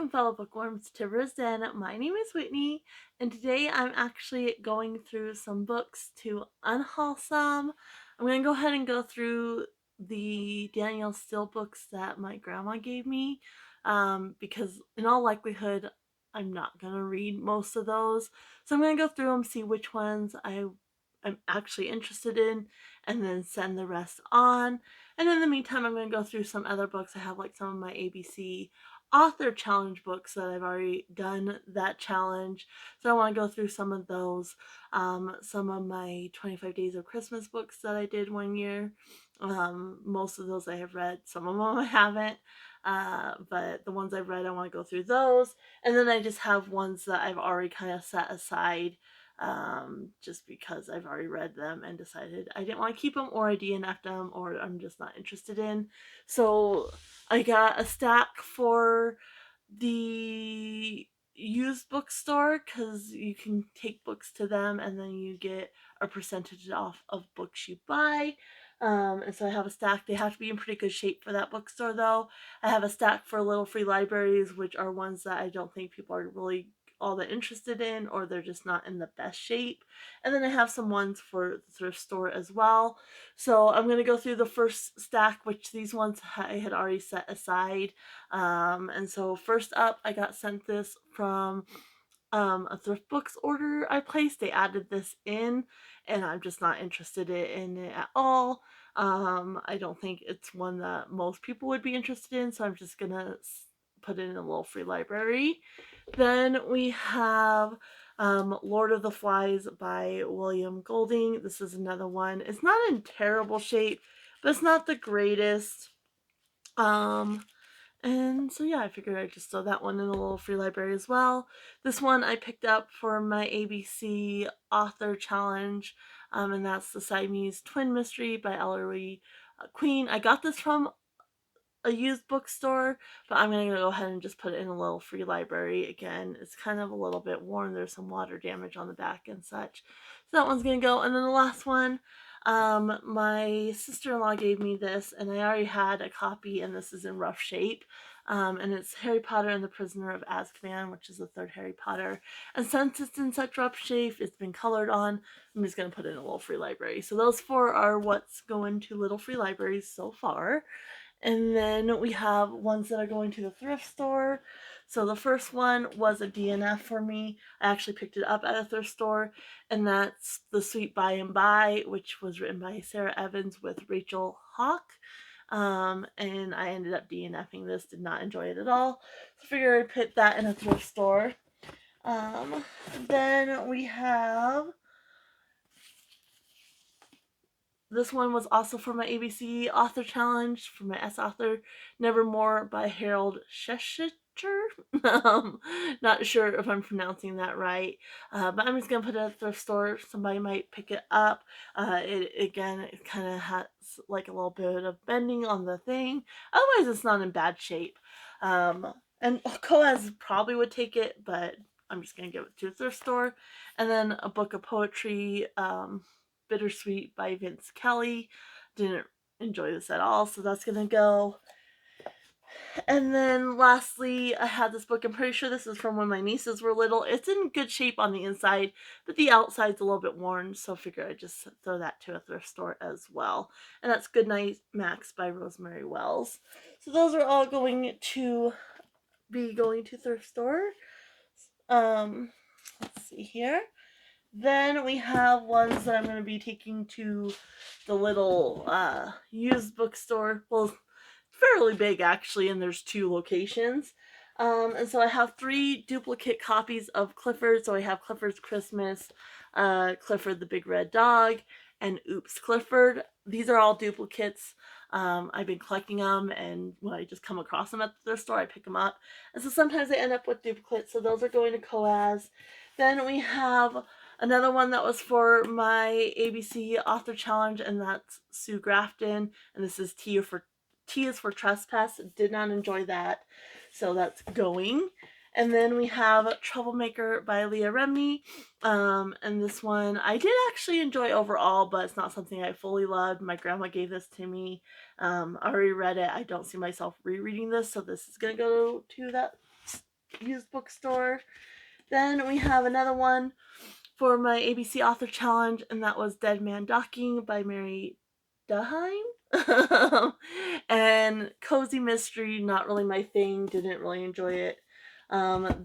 welcome fellow bookworms to Rivers Den. My name is Whitney, and today I'm actually going through some books to unhaul some. I'm going to go ahead and go through the Danielle Steele books that my grandma gave me, because in all likelihood I'm not going to read most of those. So I'm going to go through them, see which ones I'm actually interested in, and then send the rest on. And in the meantime, I'm going to go through some other books. I have like some of my ABC author challenge books that I've already done that challenge. So I want to go through some of those. Some of my 25 Days of Christmas books that I did one year. Most of those I have read. Some of them I haven't. But the ones I've read, I want to go through those. And then I just have ones that I've already kind of set aside, just because I've already read them and decided I didn't want to keep them, or I DNF'd them, or I'm just not interested in. So I got a stack for the used bookstore because you can take books to them and then you get a percentage off of books you buy. And so I have a stack. They have to be in pretty good shape for that bookstore though. I have a stack for little free libraries, which are ones that I don't think people are really all that interested in, or they're just not in the best shape. And then I have some ones for the thrift store as well. So I'm going to go through the first stack, which these ones I had already set aside. And so first up, I got sent this from a thrift books order I placed. They added this in, and I'm just not interested in it at all. I don't think it's one that most people would be interested in, so I'm just gonna put it in a little free library. Then we have Lord of the Flies by William Golding. This is another one. It's not in terrible shape, but it's not the greatest. Um, and so yeah, I figured I'd just throw that one in a little free library as well. This one I picked up for my ABC author challenge, and that's The Siamese Twin Mystery by Ellery Queen. I got this from a used bookstore, but I'm going to go ahead and just put it in a little free library. Again, it's kind of a little bit worn. There's some water damage on the back and such. So that one's going to go. And then the last one, my sister-in-law gave me this, and I already had a copy, and this is in rough shape. And it's Harry Potter and the Prisoner of Azkaban, which is the third Harry Potter. And since it's in such rough shape, it's been colored on, I'm just going to put it in a little free library. So those four are what's going to little free libraries so far. And then we have ones that are going to the thrift store. So the first one was a DNF for me. I actually picked it up at a thrift store, and that's The Sweet By and By, which was written by Sarah Evans with Rachel Hawk. And I ended up DNFing this, did not enjoy it at all. So I figured I'd put that in a thrift store. Um, then we have This one was also for my ABC author challenge for my S author, Nevermore by Harold Shesheter. Not sure if I'm pronouncing that right, but I'm just gonna put it at the thrift store. Somebody might pick it up. It kind of has like a little bit of bending on the thing. Otherwise, it's not in bad shape. And Coaz probably would take it, but I'm just gonna give it to a thrift store. And then a book of poetry. Bittersweet by Vince Kelly. Didn't enjoy this at all, so that's gonna go. And then lastly, I had this book. I'm pretty sure this is from when my nieces were little. It's in good shape on the inside, but the outside's a little bit worn, so I figure I'd just throw that to a thrift store as well. And that's Goodnight Max by Rosemary Wells. So those are all going to be going to thrift store. Let's see here. Then we have ones that I'm going to be taking to the little used bookstore. Well, fairly big actually, and there's two locations. And so I have 3 duplicate copies of Clifford. So I have Clifford's Christmas, Clifford the Big Red Dog, and Oops Clifford. These are all duplicates. I've been collecting them, and when I just come across them at the thrift store, I pick them up. And so sometimes I end up with duplicates, so those are going to Coaz. Then we have another one that was for my ABC author challenge, and that's Sue Grafton, and this is T is for Trespass. Did not enjoy that, so that's going. And then we have Troublemaker by Leah Remini. And this one I did actually enjoy overall, but it's not something I fully loved. My grandma gave this to me. I already read it. I don't see myself rereading this, so this is going to go to that used bookstore. Then we have another one for my ABC Author Challenge, and that was Dead Man Docking by Mary Duheim. And Cozy Mystery, not really my thing, didn't really enjoy it.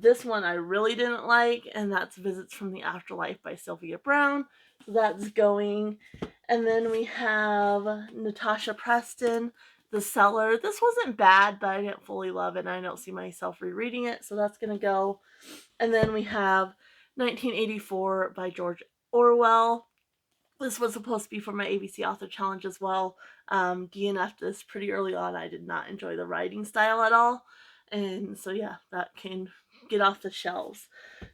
This one I really didn't like, and that's Visits from the Afterlife by Sylvia Browne. So that's going. And then we have Natasha Preston, The Cellar. This wasn't bad, but I didn't fully love it, and I don't see myself rereading it, so that's going to go. And then we have 1984 by George Orwell. This was supposed to be for my ABC Author Challenge as well. DNF'd this pretty early on. I did not enjoy the writing style at all. And so, yeah, that can get off the shelves.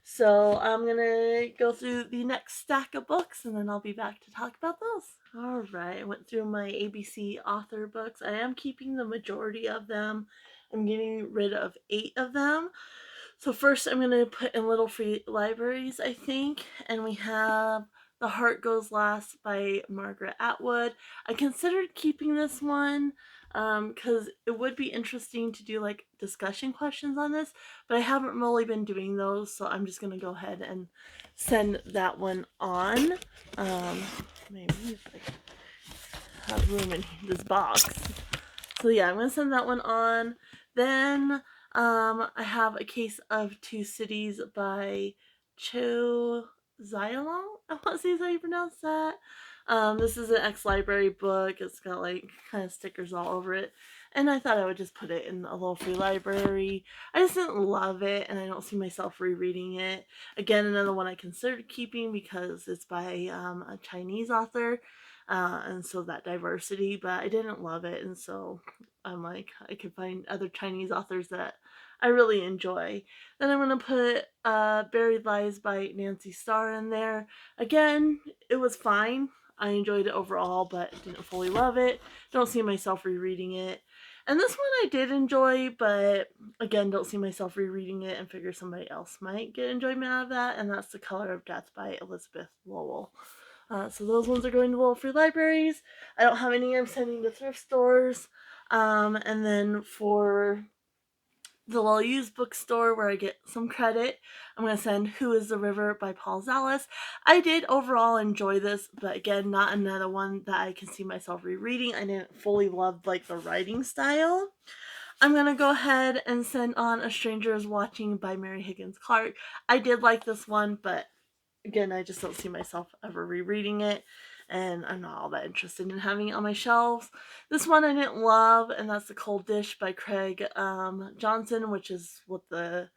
So, I'm going to go through the next stack of books and then I'll be back to talk about those. All right, I went through my ABC author books. I am keeping the majority of them. I'm getting rid of 8 of them. So first I'm going to put in Little Free Libraries, I think, and we have The Heart Goes Last by Margaret Atwood. I considered keeping this one because it would be interesting to do like discussion questions on this, but I haven't really been doing those, so I'm just going to go ahead and send that one on. Maybe if I have room in this box. So yeah, I'm going to send that one on. Then I have A Case of Two Cities by Cho Xiaolong. I want to say is how you pronounce that. This is an ex-library book. It's got like kind of stickers all over it. And I thought I would just put it in a little free library. I just didn't love it, and I don't see myself rereading it. Again, another one I considered keeping because it's by a Chinese author. And so that diversity, but I didn't love it, and so I'm like, I could find other Chinese authors that I really enjoy. Then I'm going to put Buried Lies by Nancy Starr in there. Again, it was fine. I enjoyed it overall, but didn't fully love it. Don't see myself rereading it. And this one I did enjoy, but again, don't see myself rereading it and figure somebody else might get enjoyment out of that, and that's The Color of Death by Elizabeth Lowell. So those ones are going to Little Free Libraries. I don't have any I'm sending to thrift stores. And then for the Little Used Bookstore, where I get some credit, I'm going to send Who is the River by Paul Zallis. I did overall enjoy this, but again, not another one that I can see myself rereading. I didn't fully love like the writing style. I'm going to go ahead and send on A Stranger is Watching by Mary Higgins Clark. I did like this one, but again, I just don't see myself ever rereading it, and I'm not all that interested in having it on my shelves. This one I didn't love, and that's The Cold Dish by Craig Johnson, which is what the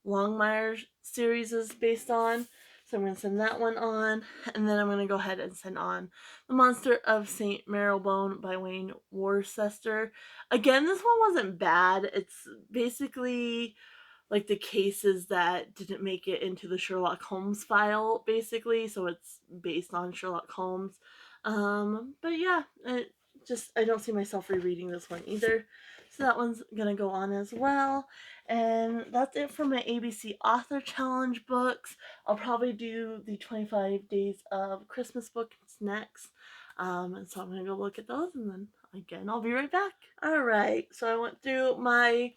Longmire series is based on. So I'm going to send that one on, and then I'm going to go ahead and send on The Monster of St. Marylebone by Wayne Worcester. Again, this one wasn't bad. It's basically like the cases that didn't make it into the Sherlock Holmes file, basically. So it's based on Sherlock Holmes. But yeah, I don't see myself rereading this one either. So that one's gonna go on as well. And that's it for my ABC Author Challenge books. I'll probably do the 25 Days of Christmas books next. And so I'm gonna go look at those, and then again, I'll be right back. Alright, so I went through my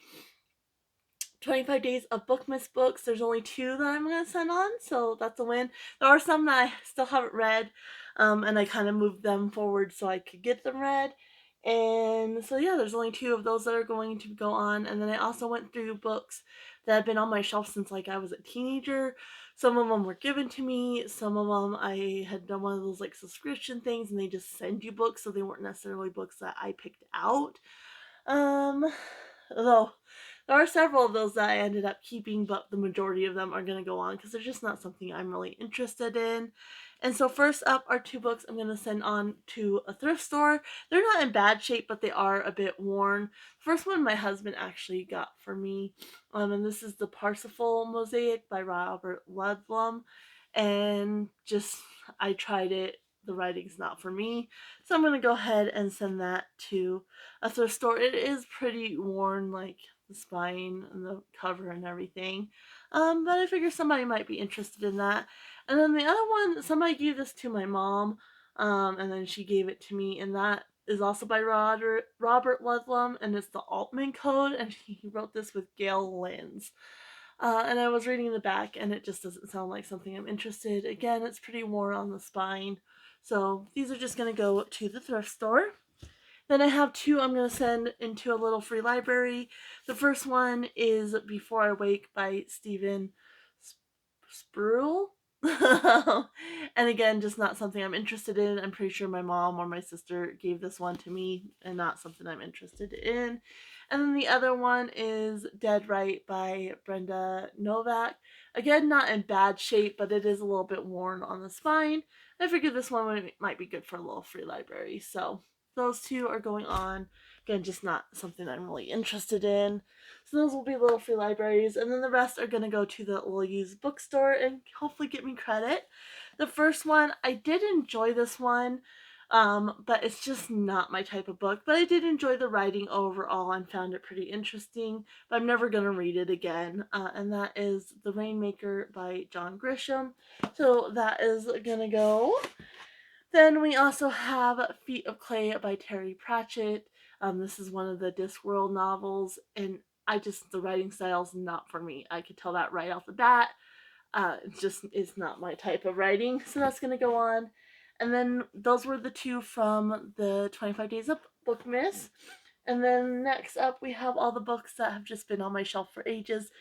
25 Days of Bookmas books. There's only 2 that I'm going to send on, so that's a win. There are some that I still haven't read, and I kind of moved them forward so I could get them read. And so, yeah, there's only 2 of those that are going to go on. And then I also went through books that have been on my shelf since like I was a teenager. Some of them were given to me. Some of them I had done one of those like subscription things, and they just send you books, so they weren't necessarily books that I picked out. Though there are several of those that I ended up keeping, but the majority of them are going to go on because they're just not something I'm really interested in. And so first up are 2 books I'm going to send on to a thrift store. They're not in bad shape, but they are a bit worn. First one my husband actually got for me, and this is The Parsifal Mosaic by Robert Ludlum. And just, I tried it. The writing's not for me. So I'm going to go ahead and send that to a thrift store. It is pretty worn, like the spine and the cover and everything. But I figure somebody might be interested in that. And then the other one, somebody gave this to my mom, and then she gave it to me, and that is also by Robert Ludlum, and it's The Altman Code, and he wrote this with Gail Lyns. And I was reading the back, and it just doesn't sound like something I'm interested. Again, it's pretty worn on the spine. So these are just going to go to the thrift store. Then I have two I'm going to send into a little free library. The first one is Before I Wake by Stephen Spruill. And again, just not something I'm interested in. I'm pretty sure my mom or my sister gave this one to me and not something I'm interested in. And then the other one is Dead Right by Brenda Novak. Again, not in bad shape, but it is a little bit worn on the spine. I figured this one might be good for a little free library. So those two are going on. Again, just not something I'm really interested in. So those will be little free libraries. And then the rest are going to go to the little used bookstore and hopefully get me credit. The first one, I did enjoy this one. But it's just not my type of book. But I did enjoy the writing overall and found it pretty interesting. But I'm never going to read it again. And that is The Rainmaker by John Grisham. So that is going to go. Then we also have Feet of Clay by Terry Pratchett. This is one of the Discworld novels, and the writing style is not for me. I could tell that right off the bat. It's just is not my type of writing, so that's going to go on. And then those were the two from the 25 Days of Bookmas. And then next up, we have all the books that have just been on my shelf for ages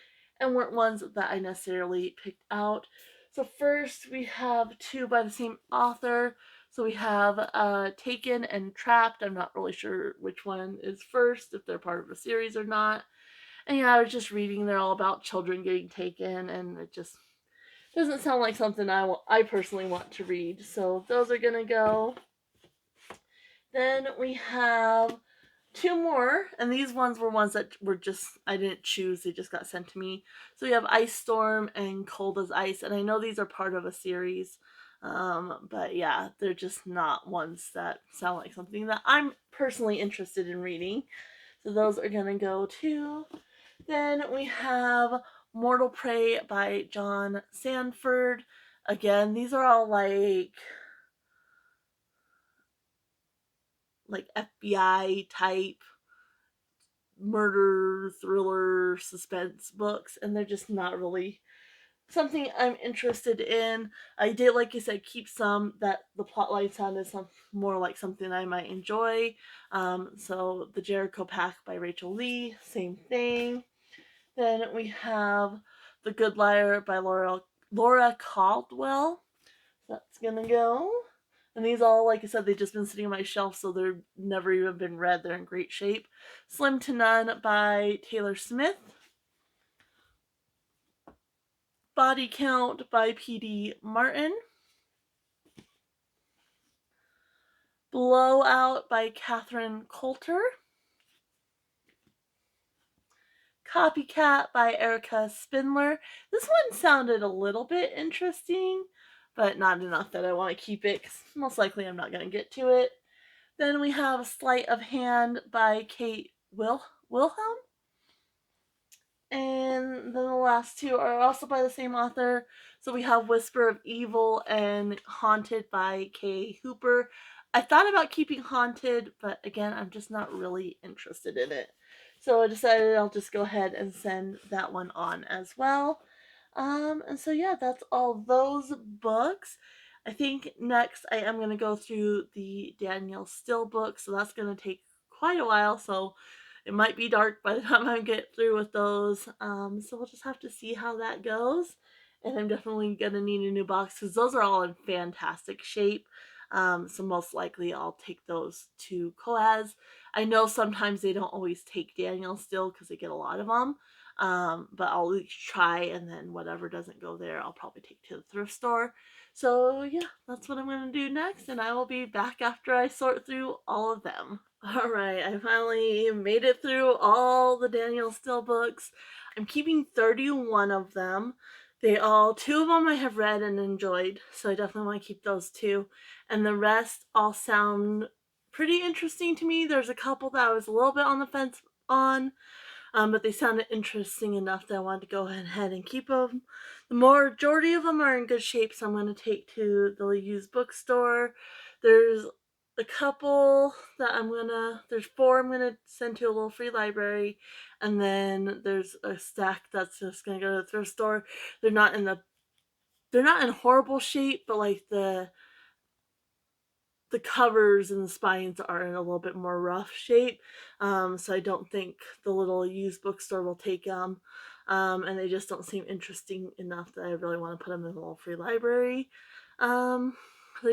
and weren't ones that I necessarily picked out. So first, we have two by the same author. So we have Taken and Trapped. I'm not really sure which one is first, if they're part of a series or not. And yeah, I was just reading. They're all about children getting taken, and it just doesn't sound like something I personally want to read. So those are going to go. Then we have two more, and these ones were ones that were just, I didn't choose, they just got sent to me. So we have Ice Storm and Cold as Ice, and I know these are part of a series, but yeah, they're just not ones that sound like something that I'm personally interested in reading. So those are gonna go too. Then we have Mortal Prey by John Sanford. Again, these are all like FBI type murder, thriller, suspense books, and they're just not really something I'm interested in. I did, like I said, keep some that the plotline sounded more like something I might enjoy. So The Jericho Pack by Rachel Lee, same thing. Then we have The Good Liar by Laura Caldwell. That's gonna go. And these all, like I said, they've just been sitting on my shelf, so they've never even been read. They're in great shape. Slim to None by Taylor Smith. Body Count by P.D. Martin. Blowout by Catherine Coulter. Copycat by Erica Spindler. This one sounded a little bit interesting, but not enough that I want to keep it, because most likely I'm not going to get to it. Then we have Sleight of Hand by Kate Wilhelm. And then the last two are also by the same author. So we have Whisper of Evil and Haunted by Kay Hooper. I thought about keeping Haunted, but again, I'm just not really interested in it. So I decided I'll just go ahead and send that one on as well. And so yeah, that's all those books. I think next I am going to go through the Danielle Steele book, so that's going to take quite a while. So it might be dark by the time I get through with those. So we'll just have to see how that goes. And I'm definitely going to need a new box because those are all in fantastic shape. So most likely I'll take those to Coaz. I know sometimes they don't always take Danielle Steele because they get a lot of them. But I'll at least try, and then whatever doesn't go there, I'll probably take to the thrift store. So yeah, that's what I'm going to do next, and I will be back after I sort through all of them. All right, I finally made it through all the Danielle Steele books. I'm keeping 31 of them. Two of them I have read and enjoyed, so I definitely want to keep those two. And the rest all sound pretty interesting to me. There's a couple that I was a little bit on the fence on, but they sounded interesting enough that I wanted to go ahead and keep them. The majority of them are in good shape, so I'm going to take to the used bookstore. There's a couple that there's 4 I'm gonna send to a little free library, and then there's a stack that's just gonna go to the thrift store. They're not in the they're not in horrible shape, but like the covers and the spines are in a little bit more rough shape. So I don't think the little used bookstore will take them. And they just don't seem interesting enough that I really want to put them in a little free library. I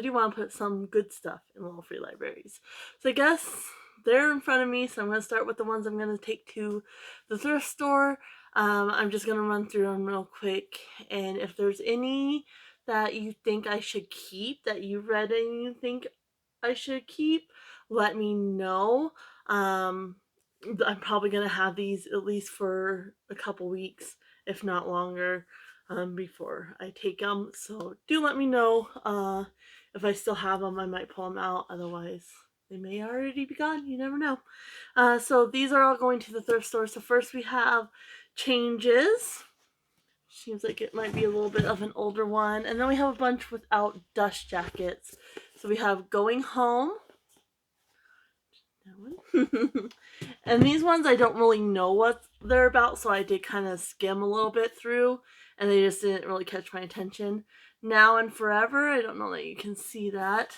do want to put some good stuff in little free libraries. So I guess they're in front of me, so I'm going to start with the ones I'm going to take to the thrift store. I'm just going to run through them real quick, and if there's any that you think I should keep, that you read and you think I should keep, let me know. I'm probably going to have these at least for a couple weeks, if not longer, before I take them. So do let me know. If I still have them, I might pull them out. Otherwise, they may already be gone. You never know. So these are all going to the thrift store. So first we have Changes. Seems like it might be a little bit of an older one. And then we have a bunch without dust jackets. So we have Going Home. That one. And these ones I don't really know what they're about, so I did kind of skim a little bit through, and they just didn't really catch my attention. Now and Forever, I don't know that you can see that.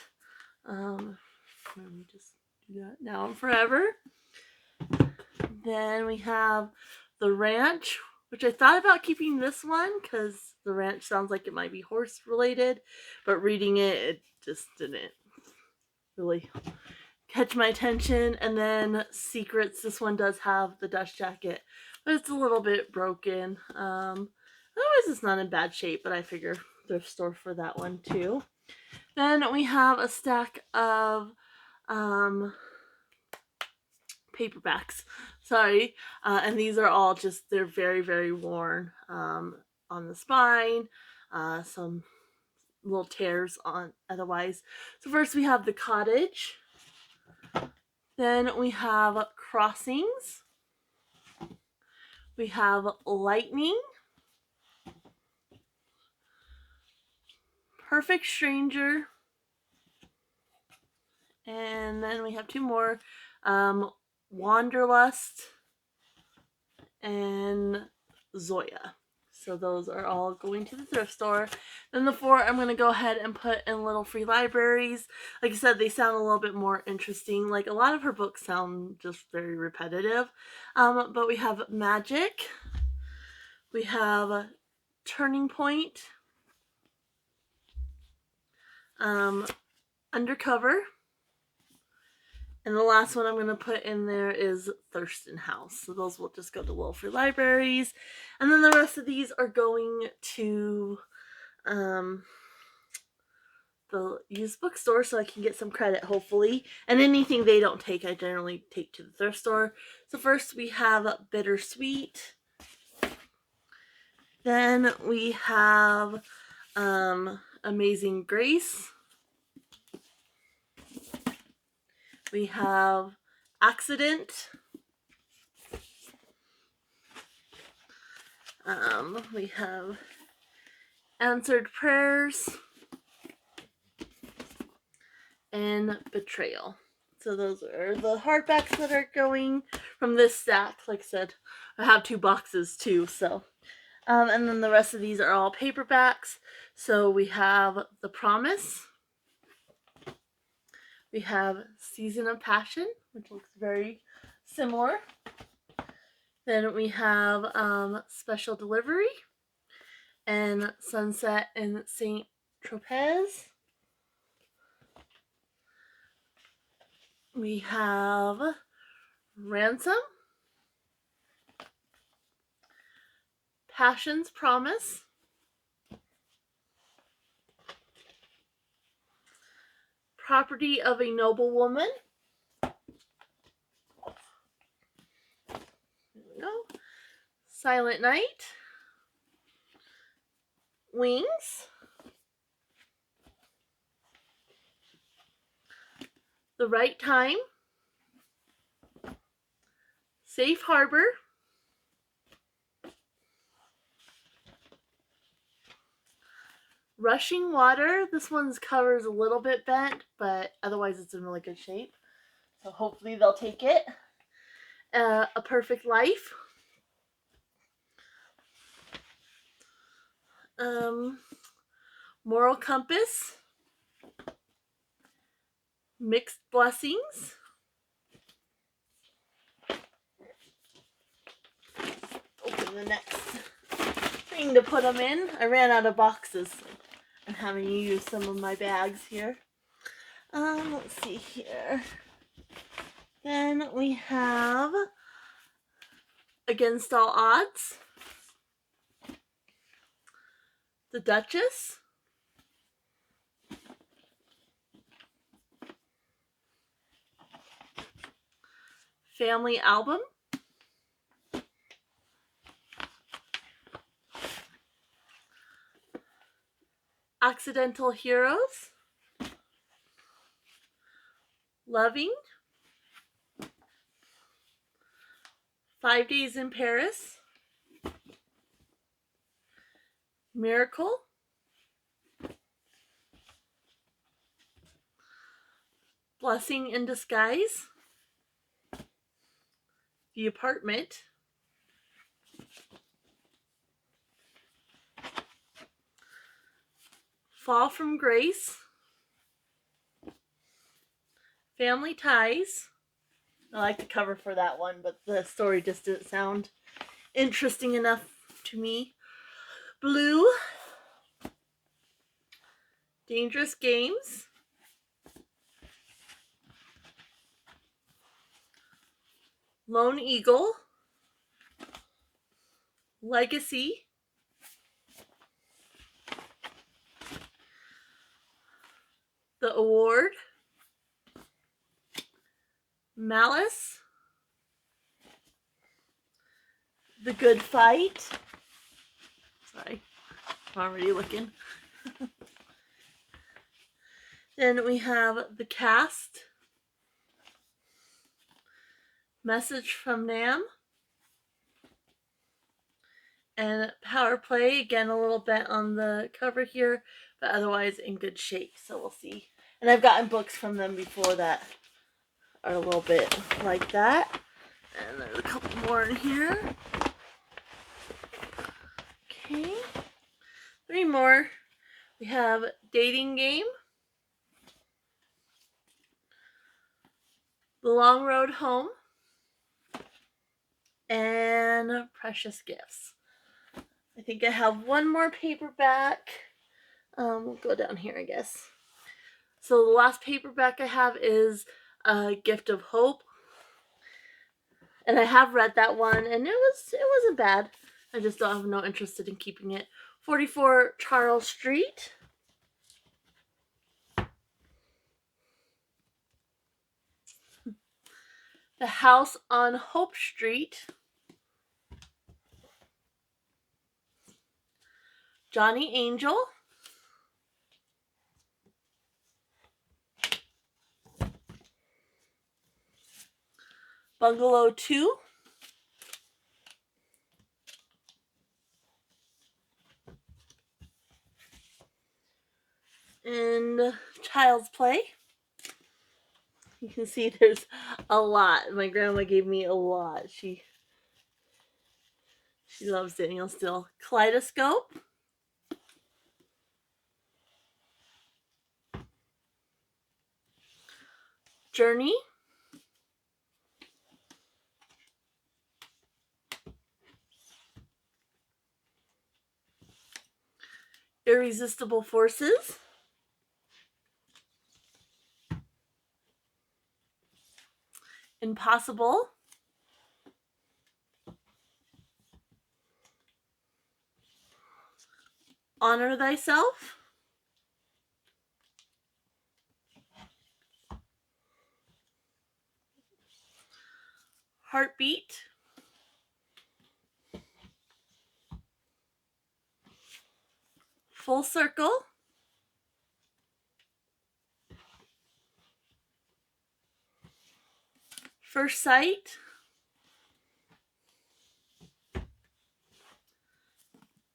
Let me just do that. Now and Forever. Then we have The Ranch, which I thought about keeping this one because The Ranch sounds like it might be horse related, but reading it, it just didn't really catch my attention. And then Secrets, this one does have the dust jacket, but it's a little bit broken. Otherwise it's not in bad shape, but I figure thrift store for that one too. Then we have a stack of paperbacks. Sorry. And these are all just, they're very, very worn on the spine. Some little tears on otherwise. So first we have The Cottage. Then we have Crossings. We have Lightning. Perfect Stranger. And then we have 2 more. Wanderlust and Zoya. So those are all going to the thrift store. Then the 4 I'm going to go ahead and put in little free libraries. Like I said, they sound a little bit more interesting. Like a lot of her books sound just very repetitive. But we have Magic. We have Turning Point. Undercover. And the last one I'm going to put in there is Thurston House. So those will just go to little free libraries. And then the rest of these are going to the used bookstore so I can get some credit, hopefully. And anything they don't take, I generally take to the thrift store. So first we have Bittersweet. Then we have Amazing Grace. We have Accident. We have Answered Prayers and Betrayal. So those are the hardbacks that are going from this stack. Like I said, I have 2 boxes too, so. And then the rest of these are all paperbacks. So we have The Promise. We have Season of Passion, which looks very similar. Then we have Special Delivery and Sunset in St. Tropez. We have Ransom, Passion's Promise, Property of a Noblewoman. There we go. Silent Night, Wings, The Right Time, Safe Harbor, Rushing Water. This one's cover is a little bit bent, but otherwise it's in really good shape. So hopefully they'll take it. A Perfect Life. Moral Compass. Mixed Blessings. Open the next thing to put them in. I ran out of boxes. I'm having to use some of my bags here. Let's see here. Then we have Against All Odds. The Duchess. Family Album. Accidental Heroes. Loving. 5 Days in Paris. Miracle. Blessing in Disguise. The Apartment. Fall from Grace. Family Ties. I like the cover for that one, but the story just didn't sound interesting enough to me. Blue. Dangerous Games. Lone Eagle. Legacy. The Award. Malice. The Good Fight. Sorry, I'm already looking. Then we have The Cast. Message from Nam. And Power Play, again a little bent on the cover here, but otherwise in good shape, so we'll see. And I've gotten books from them before that are a little bit like that. And there's a couple more in here. Okay. 3 more. We have Dating Game. The Long Road Home. And Precious Gifts. I think I have one more paperback. We'll go down here, I guess. So the last paperback I have is Gift of Hope. And I have read that one, and it wasn't bad. I just don't have no interest in keeping it. 44 Charles Street. The House on Hope Street. Johnny Angel. Bungalow 2. And Child's Play. You can see there's a lot. My grandma gave me a lot. She loves Danielle Steele. Kaleidoscope. Journey. Irresistible Forces. Impossible. Honor Thyself. Heartbeat. Full Circle. First Sight.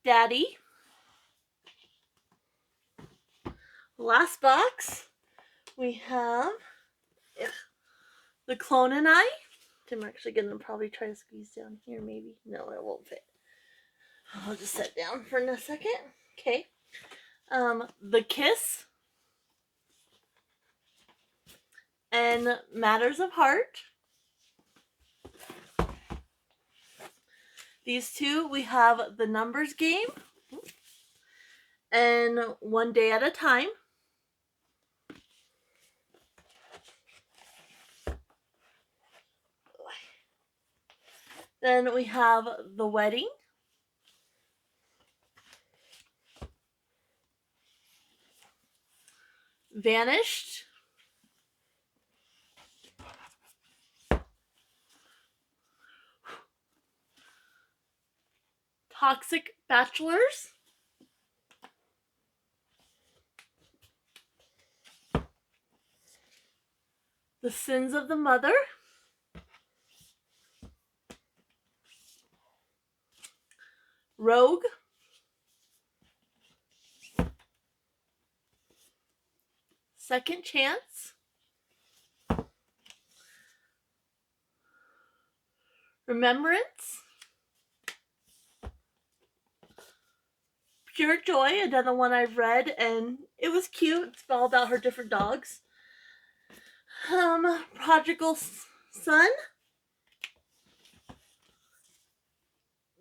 Daddy. Last box, we have the Clone and I. I'm actually going to probably try to squeeze down here, maybe. No, it won't fit. I'll just sit down for a second. Okay. The Kiss and Matters of Heart. These two, we have The Numbers Game and One Day at a Time. Then we have The Wedding. Vanished. Toxic Bachelors. The Sins of the Mother. Rogue. Second Chance. Remembrance. Pure Joy, another one I've read, and it was cute. It's all about her different dogs. Prodigal Son.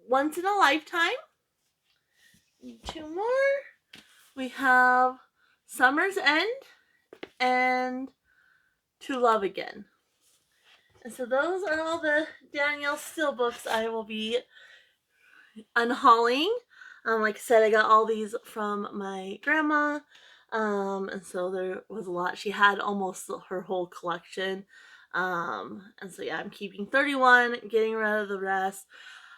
Once in a Lifetime. Two more. We have Summer's End and To Love Again. And so those are all the Danielle Steele books I will be unhauling. Like I said, I got all these from my grandma. And so there was a lot. She had almost her whole collection. And so yeah, I'm keeping 31, getting rid of the rest.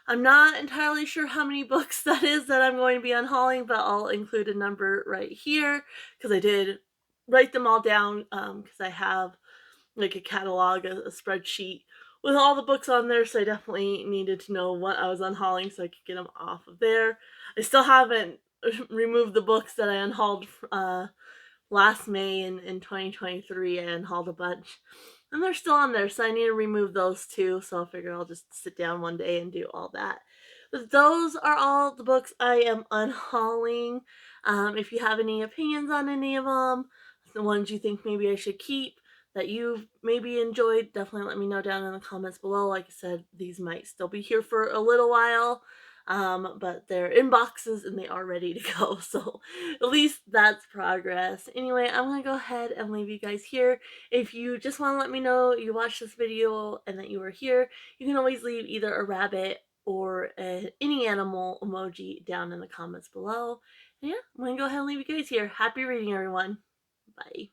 I'm not entirely sure how many books that is that I'm going to be unhauling, but I'll include a number right here because I did write them all down because I have like a catalog, a spreadsheet with all the books on there, so I definitely needed to know what I was unhauling so I could get them off of there. I still haven't removed the books that I unhauled last May in 2023. I unhauled a bunch. And they're still on there, so I need to remove those too. So I figure I'll just sit down one day and do all that. But those are all the books I am unhauling. If you have any opinions on any of them, the ones you think maybe I should keep, that you maybe enjoyed, definitely let me know down in the comments below. Like I said, these might still be here for a little while. But they're in boxes and they are ready to go. So at least that's progress. Anyway, I'm going to go ahead and leave you guys here. If you just want to let me know you watched this video and that you were here, you can always leave either a rabbit or any animal emoji down in the comments below. And yeah, I'm going to go ahead and leave you guys here. Happy reading, everyone. Bye.